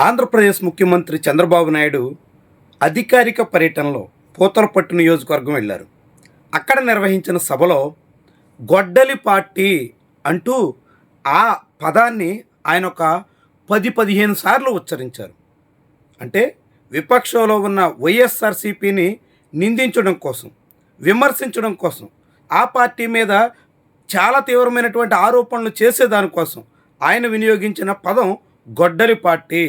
ఆంధ్రప్రదేశ్ ముఖ్యమంత్రి చంద్రబాబు నాయుడు అధికారిక పర్యటనలో పూతలపట్టు నియోజకవర్గం వెళ్ళారు. అక్కడ నిర్వహించిన సభలో గొడ్డలి పార్టీ అంటూ ఆ పదాన్ని ఆయన ఒక 10-15 సార్లు ఉచ్చరించారు. అంటే విపక్షంలో ఉన్న వైఎస్ఆర్సీపీని నిందించడం కోసం, విమర్శించడం కోసం, ఆ పార్టీ మీద చాలా తీవ్రమైనటువంటి ఆరోపణలు చేసేదానికోసం ఆయన వినియోగించిన పదం గొడ్డలి పార్టీ.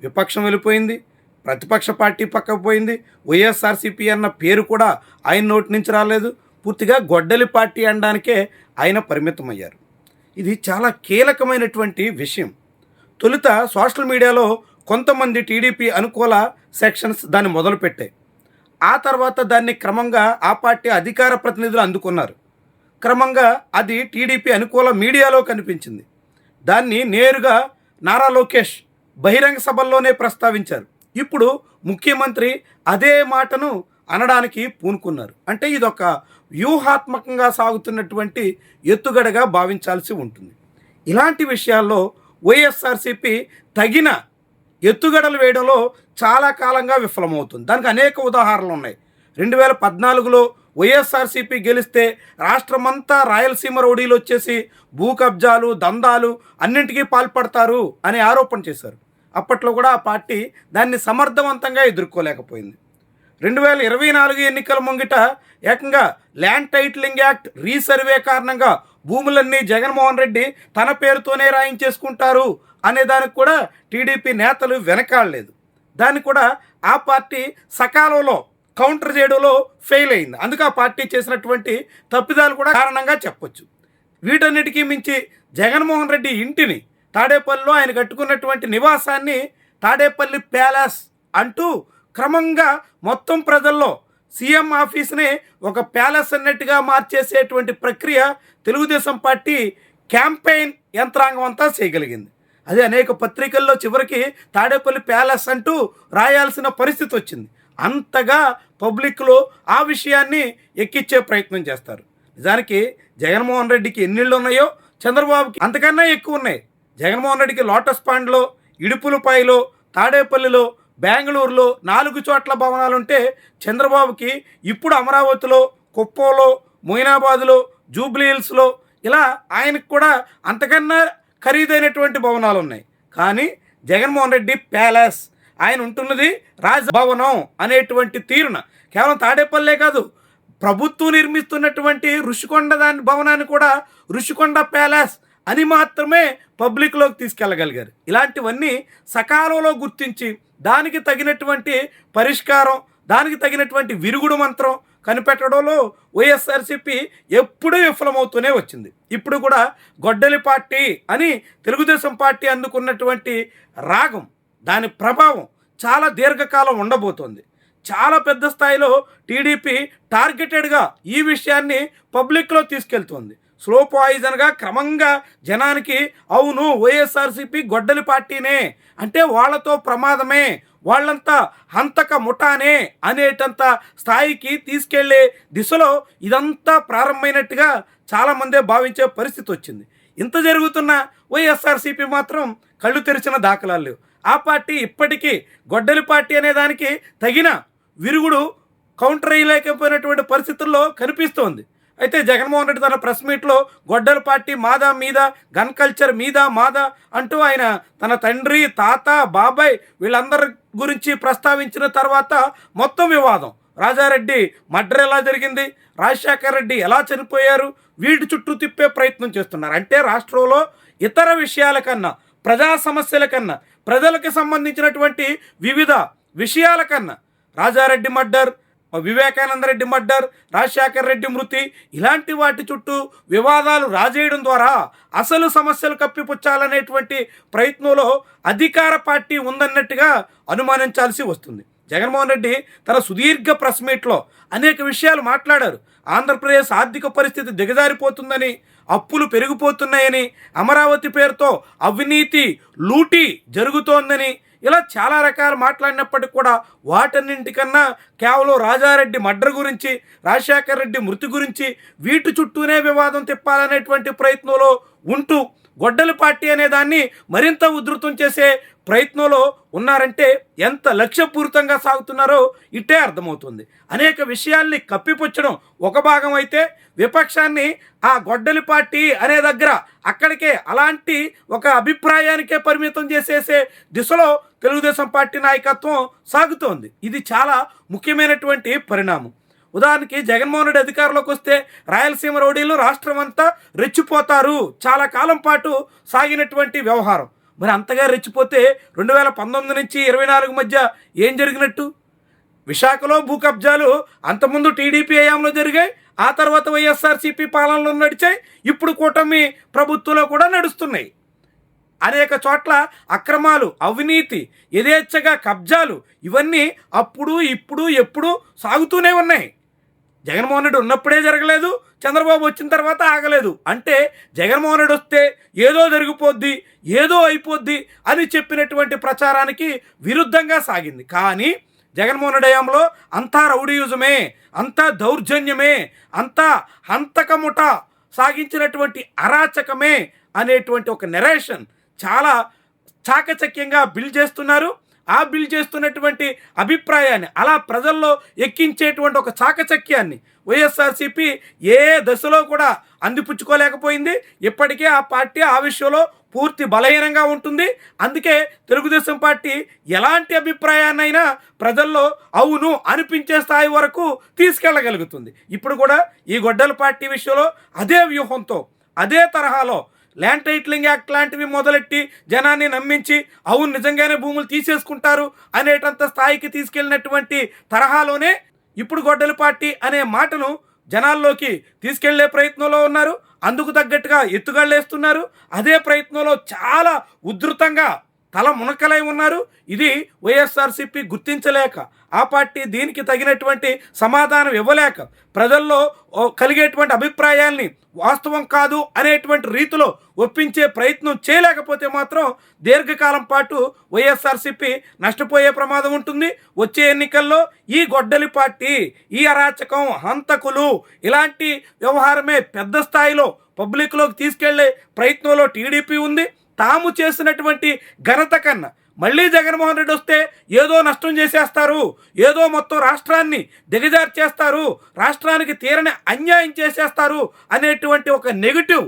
విపక్షం వెళ్ళిపోయింది, ప్రతిపక్ష పార్టీ పక్కకు పోయింది, వైఎస్ఆర్సీపీ అన్న పేరు కూడా ఆయన నోటి నుంచి రాలేదు. పూర్తిగా గొడ్డలి పార్టీ అనడానికే ఆయన పరిమితమయ్యారు. ఇది చాలా కీలకమైనటువంటి విషయం. తొలుత సోషల్ మీడియాలో కొంతమంది టీడీపీ అనుకూల సెక్షన్స్ దాన్ని మొదలుపెట్టాయి. ఆ తర్వాత దాన్ని క్రమంగా ఆ పార్టీ అధికార ప్రతినిధులు అందుకున్నారు. క్రమంగా అది టీడీపీ అనుకూల మీడియాలో కనిపించింది. దాన్ని నేరుగా నారా లోకేష్ బహిరంగ సభల్లోనే ప్రస్తావించారు. ఇప్పుడు ముఖ్యమంత్రి అదే మాటను అనడానికి పూనుకున్నారు. అంటే ఇదొక వ్యూహాత్మకంగా సాగుతున్నటువంటి ఎత్తుగడగా భావించాల్సి ఉంటుంది. ఇలాంటి విషయాల్లో వైఎస్ఆర్సీపీ తగిన ఎత్తుగడలు వేయడంలో చాలా కాలంగా విఫలమవుతుంది. దానికి అనేక ఉదాహరణలు ఉన్నాయి. 2014లో వైఎస్ఆర్సీపీ గెలిస్తే రాష్ట్రమంతా రాయలసీమ రౌడీలు వచ్చేసి భూ కబ్జాలు, దందాలు అన్నింటికీ పాల్పడతారు అనే ఆరోపణ చేశారు. అప్పట్లో కూడా ఆ పార్టీ దాన్ని సమర్థవంతంగా ఎదుర్కోలేకపోయింది. 2024 ఎన్నికల ముంగిట ఏకంగా ల్యాండ్ టైటిలింగ్ యాక్ట్ రీసర్వే కారణంగా భూములన్నీ జగన్మోహన్ రెడ్డి తన పేరుతోనే రాయించేసుకుంటారు అనే దానికి కూడా టీడీపీ నేతలు వెనకాడలేదు. దాన్ని కూడా ఆ పార్టీ సకాలంలో కౌంటర్ చేయడంలో ఫెయిల్ అయింది. అందుకే ఆ పార్టీ చేసినటువంటి తప్పిదాలు కూడా కారణంగా చెప్పొచ్చు. వీటన్నిటికీ మించి జగన్మోహన్ రెడ్డి ఇంటిని తాడేపల్లిలో ఆయన కట్టుకున్నటువంటి నివాసాన్ని తాడేపల్లి ప్యాలెస్ అంటూ క్రమంగా మొత్తం ప్రజల్లో సీఎం ఆఫీస్ని ఒక ప్యాలెస్ అన్నట్టుగా మార్చేసేటువంటి ప్రక్రియ తెలుగుదేశం పార్టీ క్యాంపెయిన్ యంత్రాంగం అంతా చేయగలిగింది. అదే అనేక పత్రికల్లో చివరికి తాడేపల్లి ప్యాలెస్ అంటూ రాయాల్సిన పరిస్థితి వచ్చింది. అంతగా పబ్లిక్లో ఆ విషయాన్ని ఎక్కించే ప్రయత్నం చేస్తారు. నిజానికి జగన్మోహన్ రెడ్డికి ఎన్నిళ్ళు ఉన్నాయో చంద్రబాబుకి అంతకన్నా ఎక్కువ ఉన్నాయి. జగన్మోహన్ రెడ్డికి లోటస్ పాండ్లో, ఇడుపులపాయలో, తాడేపల్లిలో, బెంగళూరులో 4 చోట్ల భవనాలుంటే చంద్రబాబుకి ఇప్పుడు అమరావతిలో, కుప్పంలో, మొయినాబాద్లో, జూబ్లీహిల్స్లో ఇలా ఆయనకు కూడా అంతకన్నా ఖరీదైనటువంటి భవనాలు ఉన్నాయి. కానీ జగన్మోహన్ రెడ్డి ప్యాలెస్, ఆయన ఉంటున్నది రాజభవనం అనేటువంటి తీరున కేవలం తాడేపల్లే కాదు, ప్రభుత్వం నిర్మిస్తున్నటువంటి ఋషికొండ దాని భవనాన్ని కూడా ఋషికొండ ప్యాలెస్ అని మాత్రమే పబ్లిక్లోకి తీసుకెళ్ళగలిగారు. ఇలాంటివన్నీ సకాలంలో గుర్తించి దానికి తగినటువంటి పరిష్కారం, దానికి తగినటువంటి విరుగుడు మంత్రం కనిపెట్టడంలో వైఎస్ఆర్సీపీ ఎప్పుడూ విఫలమవుతూనే వచ్చింది. ఇప్పుడు కూడా గొడ్డలి పార్టీ అని తెలుగుదేశం పార్టీ అందుకున్నటువంటి రాగం, దాని ప్రభావం చాలా దీర్ఘకాలం ఉండబోతోంది. చాలా పెద్ద స్థాయిలో టీడీపీ టార్గెటెడ్గా ఈ విషయాన్ని పబ్లిక్లో తీసుకెళ్తోంది. స్లో పాయిజన్గా క్రమంగా జనానికి అవును వైఎస్ఆర్సీపీ గొడ్డలి పార్టీనే, అంటే వాళ్ళతో ప్రమాదమే, వాళ్ళంతా హంతక ముఠానే అనేటంత స్థాయికి తీసుకెళ్లే దిశలో ఇదంతా ప్రారంభమైనట్టుగా చాలామందే భావించే పరిస్థితి వచ్చింది. ఇంత జరుగుతున్న వైఎస్ఆర్సీపీ మాత్రం కళ్ళు తెరిచిన దాఖలాలు లేవు. ఆ పార్టీ ఇప్పటికీ గొడ్డలి పార్టీ అనే దానికి తగిన విరుగుడు కౌంటర్ అయ్యలేకపోయినటువంటి పరిస్థితుల్లో కనిపిస్తోంది. అయితే జగన్మోహన్ రెడ్డి తన ప్రెస్ మీట్లో గొడ్డలి పార్టీ మాదా మీద, గన్ కల్చర్ మీద మాదా అంటూ ఆయన తన తండ్రి, తాత, బాబాయ్ వీళ్ళందరి గురించి ప్రస్తావించిన తర్వాత మొత్తం వివాదం, రాజారెడ్డి మర్డర్ ఎలా జరిగింది, రాజశేఖర్ రెడ్డి ఎలా చనిపోయారు, వీటి చుట్టూ తిప్పే ప్రయత్నం చేస్తున్నారు. అంటే రాష్ట్రంలో ఇతర విషయాల కన్నా, ప్రజా సమస్యల కన్నా, ప్రజలకు సంబంధించినటువంటి వివిధ విషయాల కన్నా రాజారెడ్డి మర్డర్, వివేకానంద రెడ్డి మర్డర్, రాజశేఖర్ రెడ్డి మృతి ఇలాంటి వాటి చుట్టూ వివాదాలు రాజేయడం ద్వారా అసలు సమస్యలు కప్పిపుచ్చాలనేటువంటి ప్రయత్నంలో అధికార పార్టీ ఉందన్నట్టుగా అనుమానించాల్సి వస్తుంది. జగన్మోహన్ రెడ్డి తన సుదీర్ఘ ప్రెస్ మీట్లో అనేక విషయాలు మాట్లాడారు. ఆంధ్రప్రదేశ్ ఆర్థిక పరిస్థితి దిగజారిపోతుందని, అప్పులు పెరిగిపోతున్నాయని, అమరావతి పేరుతో అవినీతి లూటీ జరుగుతోందని, ఇలా చాలా రకాలు మాట్లాడినప్పటికీ కూడా వాటన్నింటికన్నా కేవలం రాజారెడ్డి మర్డర్ గురించి, రాజశేఖర్ రెడ్డి మృతి గురించి వీటి చుట్టూనే వివాదం తిప్పాలనేటువంటి ప్రయత్నంలో ఉంటూ గొడ్డలి పార్టీ అనే దాన్ని మరింత ఉధృతం చేసే ప్రయత్నంలో ఉన్నారంటే ఎంత లక్ష్యపూరితంగా సాగుతున్నారో ఇట్టే అర్థమవుతుంది. అనేక విషయాల్ని కప్పిపుచ్చడం ఒక భాగం అయితే, విపక్షాన్ని ఆ గొడ్డలి పార్టీ అనే దగ్గర అక్కడికే అలాంటి ఒక అభిప్రాయానికే పరిమితం చేసేసే దిశలో తెలుగుదేశం పార్టీ నాయకత్వం సాగుతోంది. ఇది చాలా ముఖ్యమైనటువంటి పరిణామం. ఉదాహరణకి జగన్మోహన్ రెడ్డి అధికారంలోకి వస్తే రాయలసీమ రౌడీలు రాష్ట్రం అంతా రెచ్చిపోతారు, చాలా కాలం పాటు సాగినటువంటి వ్యవహారం. మరి అంతగా రెచ్చిపోతే 2019 నుంచి 24 మధ్య ఏం జరిగినట్టు? విశాఖలో భూ కబ్జాలు అంతకుముందు టీడీపీ హయాంలో జరిగాయి, ఆ తర్వాత వైఎస్ఆర్సీపీ పాలనలో నడిచాయి, ఇప్పుడు కూటమి ప్రభుత్వంలో కూడా నడుస్తున్నాయి. అనేక చోట్ల అక్రమాలు, అవినీతి, యథేచ్ఛగా కబ్జాలు ఇవన్నీ అప్పుడు ఇప్పుడు ఎప్పుడు సాగుతూనే ఉన్నాయి. జగన్మోహన్ రెడ్డి ఉన్నప్పుడే జరగలేదు, చంద్రబాబు వచ్చిన తర్వాత ఆగలేదు. అంటే జగన్మోహన్ రెడ్డి వస్తే ఏదో జరిగిపోద్ది, ఏదో అయిపోద్ది అని చెప్పినటువంటి ప్రచారానికి విరుద్ధంగా సాగింది. కానీ జగన్మోహన్ రెడ్డి హయాంలో అంతా రౌడీయుజమే, అంతా దౌర్జన్యమే, అంతా హంతకముఠ సాగించినటువంటి అరాచకమే అనేటువంటి ఒక నెరేషన్ చాలా చాకచక్యంగా బిల్డ్ చేస్తున్నారు. ఆ బిల్డ్ చేస్తున్నటువంటి అభిప్రాయాన్ని అలా ప్రజల్లో ఎక్కించేటువంటి ఒక చాకచక్యాన్ని వైఎస్ఆర్సీపీ ఏ దశలో కూడా అందిపుచ్చుకోలేకపోయింది. ఇప్పటికే ఆ పార్టీ ఆ విషయంలో పూర్తి బలహీనంగా ఉంటుంది. అందుకే తెలుగుదేశం పార్టీ ఎలాంటి అభిప్రాయాన్నైనా ప్రజల్లో అవును అనిపించే స్థాయి వరకు తీసుకెళ్ళగలుగుతుంది. ఇప్పుడు కూడా ఈ గొడ్డల పార్టీ విషయంలో అదే వ్యూహంతో, అదే తరహాలో ల్యాండ్ టైటిలింగ్ యాక్ట్ లాంటివి మొదలెట్టి జనాన్ని నమ్మించి అవును నిజంగానే భూములు తీసేసుకుంటారు అనేటంత స్థాయికి తీసుకెళ్ళినటువంటి తరహాలోనే ఇప్పుడు గొడ్డలి పార్టీ అనే మాటను జనాల్లోకి తీసుకెళ్లే ప్రయత్నంలో ఉన్నారు. అందుకు తగ్గట్టుగా ఎత్తుగళ్ళేస్తున్నారు. అదే ప్రయత్నంలో చాలా ఉధృతంగా తల మునకలై ఉన్నారు. ఇది వైఎస్ఆర్సీపీ గుర్తించలేక, ఆ పార్టీ దీనికి తగినటువంటి సమాధానం ఇవ్వలేక, ప్రజల్లో కలిగేటువంటి అభిప్రాయాల్ని వాస్తవం కాదు అనేటువంటి రీతిలో ఒప్పించే ప్రయత్నం చేయలేకపోతే మాత్రం దీర్ఘకాలం పాటు వైఎస్ఆర్సీపీ నష్టపోయే ప్రమాదం ఉంటుంది. వచ్చే ఎన్నికల్లో ఈ గొడ్డలి పార్టీ, ఈ అరాచకం, హంతకులు ఇలాంటి వ్యవహారమే పెద్ద స్థాయిలో పబ్లిక్లోకి తీసుకెళ్లే ప్రయత్నంలో టీడీపీ ఉంది. తాము చేసినటువంటి ఘనత కన్నా మళ్ళీ జగన్మోహన్ రెడ్డి వస్తే ఏదో నష్టం చేసేస్తారు, ఏదో మొత్తం రాష్ట్రాన్ని దిగజార్చేస్తారు, రాష్ట్రానికి తీరని అన్యాయం చేసేస్తారు అనేటువంటి ఒక నెగిటివ్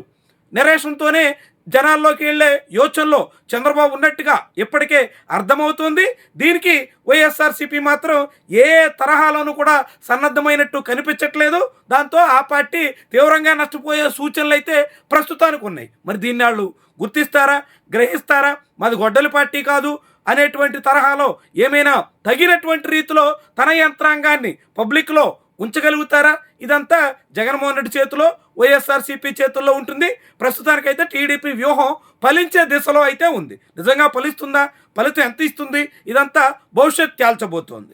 నెరేషన్తోనే జనాల్లోకి వెళ్ళే యోచనలో చంద్రబాబు ఉన్నట్టుగా ఇప్పటికే అర్థమవుతుంది. దీనికి వైఎస్ఆర్సీపీ మాత్రం ఏ తరహాలోనూ కూడా సన్నద్ధమైనట్టు కనిపించట్లేదు. దాంతో ఆ పార్టీ తీవ్రంగా నష్టపోయే సూచనలు అయితే ప్రస్తుతానికి ఉన్నాయి. మరి దీన్ని వాళ్ళు గుర్తిస్తారా, గ్రహిస్తారా? మాది గొడ్డలి పార్టీ కాదు అనేటువంటి తరహాలో ఏమైనా తగినటువంటి రీతిలో తన యంత్రాంగాన్ని పబ్లిక్లో ఉంచగలుగుతారా? ఇదంతా జగన్మోహన్ రెడ్డి చేతిలో, వైఎస్ఆర్సీపీ చేతుల్లో ఉంటుంది. ప్రస్తుతానికైతే టీడీపీ వ్యూహం ఫలించే దిశలో అయితే ఉంది. నిజంగా ఫలిస్తుందా, ఫలితం ఎంత ఇస్తుంది, ఇదంతా భవిష్యత్ తేల్చబోతోంది.